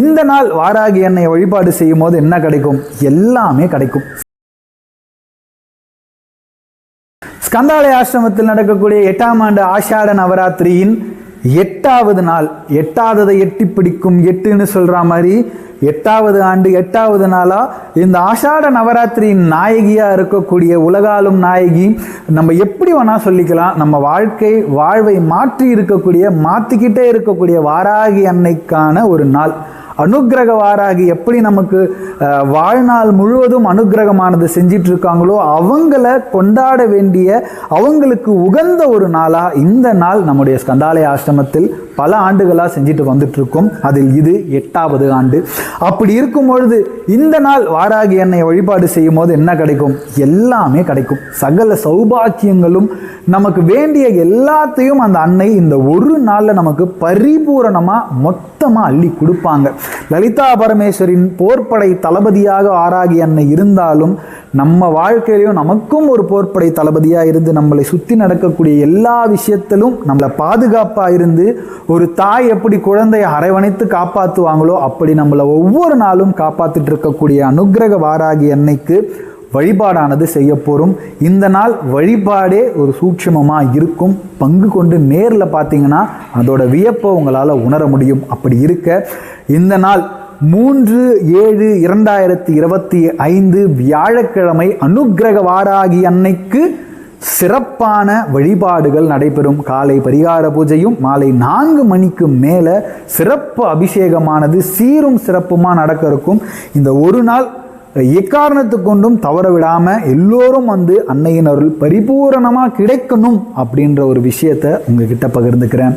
இந்த நாள் வாராகி அன்னை வழிபாடு செய்யும் போது என்ன கிடைக்கும்? எல்லாமே கிடைக்கும். ஸ்கந்தாலய ஆசிரமத்தில் நடக்கக்கூடிய 8ஆம் ஆண்டு ஆஷாட நவராத்திரியின் 8வது நாள், எட்டாததை எட்டி பிடிக்கும் 8ன்னு சொல்ற மாதிரி 8வது ஆண்டு 8வது நாளா இந்த ஆஷாட நவராத்திரியின் நாயகியா இருக்கக்கூடிய உலகாலும் நாயகி, நம்ம எப்படி வேணா சொல்லிக்கலாம், நம்ம வாழ்வை மாற்றிக்கிட்டே இருக்கக்கூடிய வாராகி அன்னைக்கான ஒரு நாள். அனுக்கிரக வாராகி எப்படி நமக்கு வாழ்நாள் முழுவதும் அனுக்கிரகமானது செஞ்சிட்டு இருக்காங்களோ அவங்கள கொண்டாட வேண்டிய, அவங்களுக்கு உகந்த ஒரு நாளா இந்த நாள் நம்முடைய ஸ்கந்தாலய ஆசிரமத்தில் பல ஆண்டுகளாக செஞ்சுட்டு வந்துட்டு இருக்கோம். அதில் இது 8வது ஆண்டு. அப்படி இருக்கும் பொழுது இந்த நாள் வாராகி அன்னை வழிபாடு செய்யும் போது என்ன கிடைக்கும்? எல்லாமே கிடைக்கும். சகல சௌபாக்கியங்களும், நமக்கு வேண்டிய எல்லாத்தையும் அந்த அன்னை இந்த ஒரு நாளில் நமக்கு பரிபூரணமாக மொத்தமாக அள்ளி கொடுப்பாங்க. லலிதா பரமேஸ்வரின் போர்ப்படை தளபதியாக வாராகி அன்னை இருந்தாலும் நம்ம வாழ்க்கையிலையும் நமக்கும் ஒரு போர்ப்படை தளபதியாக இருந்து நம்மளை சுற்றி நடக்கக்கூடிய எல்லா விஷயத்திலும் நம்மளை பாதுகாப்பாக இருந்து, ஒரு தாய் எப்படி குழந்தையை அரவணைத்து காப்பாற்றுவாங்களோ அப்படி நம்மளை ஒவ்வொரு நாளும் காப்பாற்றிட்டு இருக்கக்கூடிய அனுக்கிரக வாராகி அன்னைக்கு வழிபாடானது செய்ய போகிறோம். இந்த நாள் வழிபாடே ஒரு சூட்சமமாக இருக்கும். பங்கு கொண்டு நேரில் பார்த்தீங்கன்னா அதோட வியப்பை உங்களால் உணர முடியும். அப்படி இருக்க இந்த நாள் 3/7/2025 வியாழக்கிழமை அனுக்கிரக வாராகி அன்னைக்கு சிறப்பான வழிபாடுகள் நடைபெறும். காலை பரிகார பூஜையும் மாலை 4 மணிக்கு மேலே சிறப்பு அபிஷேகமானது சீரும் சிறப்புமாக நடக்க இருக்கும். இந்த ஒரு நாள் எக்காரணத்து கொண்டும் தவற விடாம எல்லோரும் வந்து அன்னையின் அருள் பரிபூரணமாக கிடைக்கணும் அப்படின்ற ஒரு விஷயத்தை உங்ககிட்ட பகிர்ந்துக்கிறேன்.